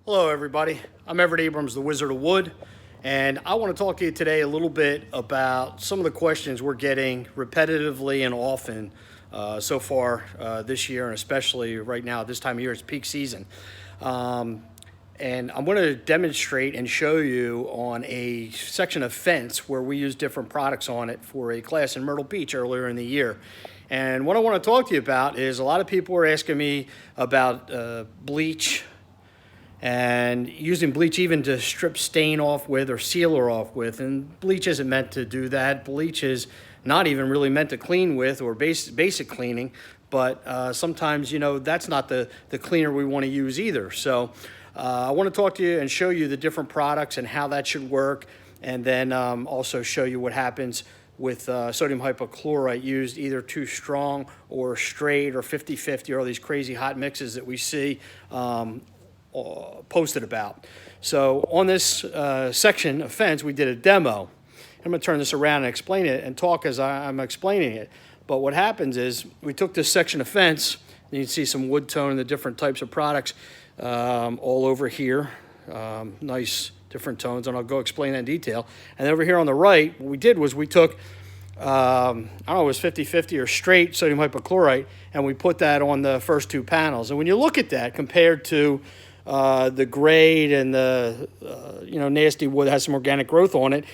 Hello everybody, I'm Everett Abrams, the Wizard of Wood, and I want to talk to you today a little bit about some of the questions we're getting repetitively and often so far this year, and especially right now, this time of year, it's peak season. And I'm going to demonstrate and show you on a section of fence where we use different products on it for a class in Myrtle Beach earlier in the year. And what I want to talk to you about is a lot of people are asking me about bleach, and using bleach even to strip stain off with or sealer off with. And bleach isn't meant to do that. Bleach is not even really meant to clean with or basic cleaning, but sometimes, that's not the cleaner we want to use either. So I want to talk to you and show you the different products and how that should work, and then also show you what happens with sodium hypochlorite used either too strong or straight or 50-50 or all these crazy hot mixes that we see posted about. So on this section of fence, we did a demo. I'm going to turn this around and explain it and talk as I'm explaining it. But what happens is we took this section of fence, and you can see some wood tone and the different types of products all over here. Nice different tones, and I'll go explain that in detail. And over here on the right, what we did was we took, I don't know, it was 50-50 or straight sodium hypochlorite, and we put that on the first two panels. And when you look at that compared to the grade and the nasty wood that has some organic growth on it,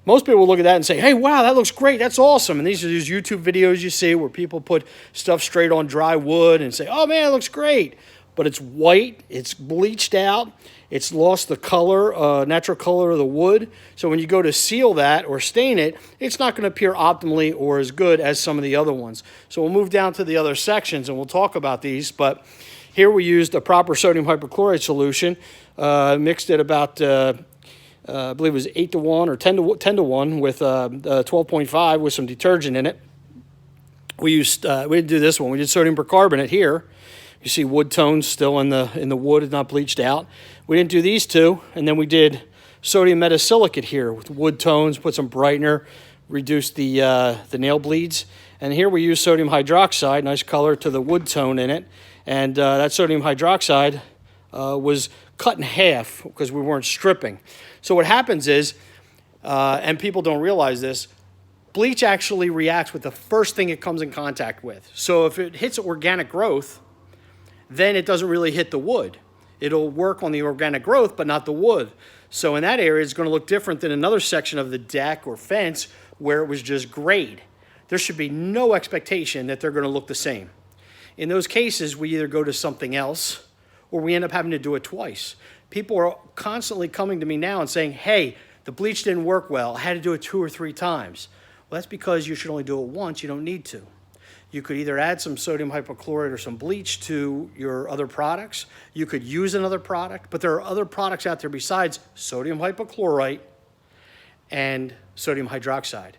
most people will look at that and say, hey, wow, that looks great, that's awesome. And these are these YouTube videos you see where people put stuff straight on dry wood and say, oh man, it looks great. But it's white, it's bleached out, it's lost the color, natural color of the wood. So when you go to seal that or stain it, it's not going to appear optimally or as good as some of the other ones. So we'll move down to the other sections and we'll talk about these. But here we used a proper sodium hypochlorite solution, mixed it about, I believe it was 8-to-1 or 10-to-1 with 12.5 with some detergent in it. We didn't do this one. We did sodium percarbonate here. You see wood tones still in the wood, it's not bleached out. We didn't do these two, and then we did sodium metasilicate here with wood tones, put some brightener, reduced the nail bleeds. And here we use sodium hydroxide, nice color to the wood tone in it. And that sodium hydroxide was cut in half because we weren't stripping. So what happens is, and people don't realize this, bleach actually reacts with the first thing it comes in contact with. So if it hits organic growth, then it doesn't really hit the wood. It'll work on the organic growth, but not the wood. So in that area, it's going to look different than another section of the deck or fence where it was just grade. There should be no expectation that they're going to look the same. In those cases, we either go to something else or we end up having to do it twice. People are constantly coming to me now and saying, hey, the bleach didn't work well. I had to do it 2 or 3 times. Well, that's because you should only do it once. You don't need to. You could either add some sodium hypochlorite or some bleach to your other products. You could use another product, but there are other products out there besides sodium hypochlorite and sodium hydroxide.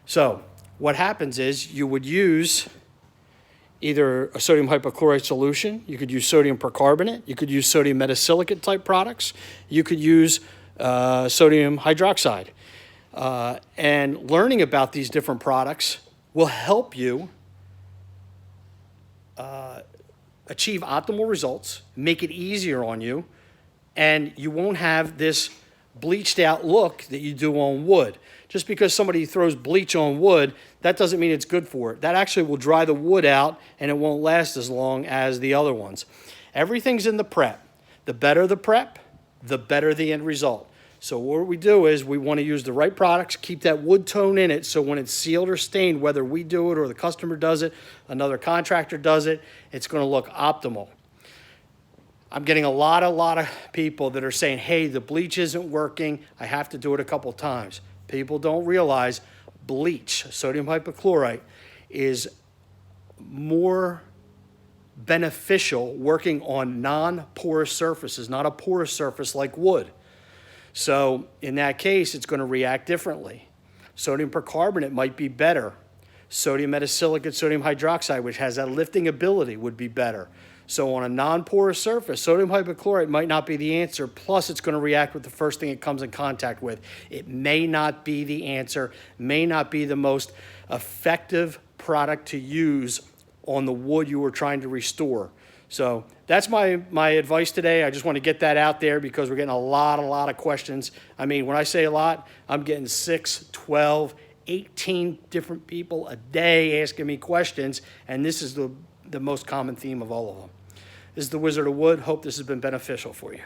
So what happens is you would use either a sodium hypochlorite solution, you could use sodium percarbonate, you could use sodium metasilicate type products, you could use sodium hydroxide. And learning about these different products will help you achieve optimal results, make it easier on you, and you won't have this bleached out look that you do on wood. Just because somebody throws bleach on wood, that doesn't mean it's good for it. That actually will dry the wood out and it won't last as long as the other ones. Everything's in the prep. The better the prep, the better the end result. So what we do is we want to use the right products, keep that wood tone in it, so when it's sealed or stained, whether we do it or the customer does it, another contractor does it, it's going to look optimal. I'm getting a lot of people that are saying, hey, the bleach isn't working, I have to do it a couple times. People don't realize bleach, sodium hypochlorite, is more beneficial working on non-porous surfaces, not a porous surface like wood. So in that case, it's going to react differently. Sodium percarbonate might be better. Sodium metasilicate, sodium hydroxide, which has that lifting ability, would be better. So on a non-porous surface, sodium hypochlorite might not be the answer, plus it's going to react with the first thing it comes in contact with. It may not be the answer, may not be the most effective product to use on the wood you were trying to restore. So that's my advice today. I just want to get that out there because we're getting a lot of questions. I mean, when I say a lot, I'm getting 6, 12, 18 different people a day asking me questions, and this is the most common theme of all of them. This is the Wizard of Wood. Hope this has been beneficial for you.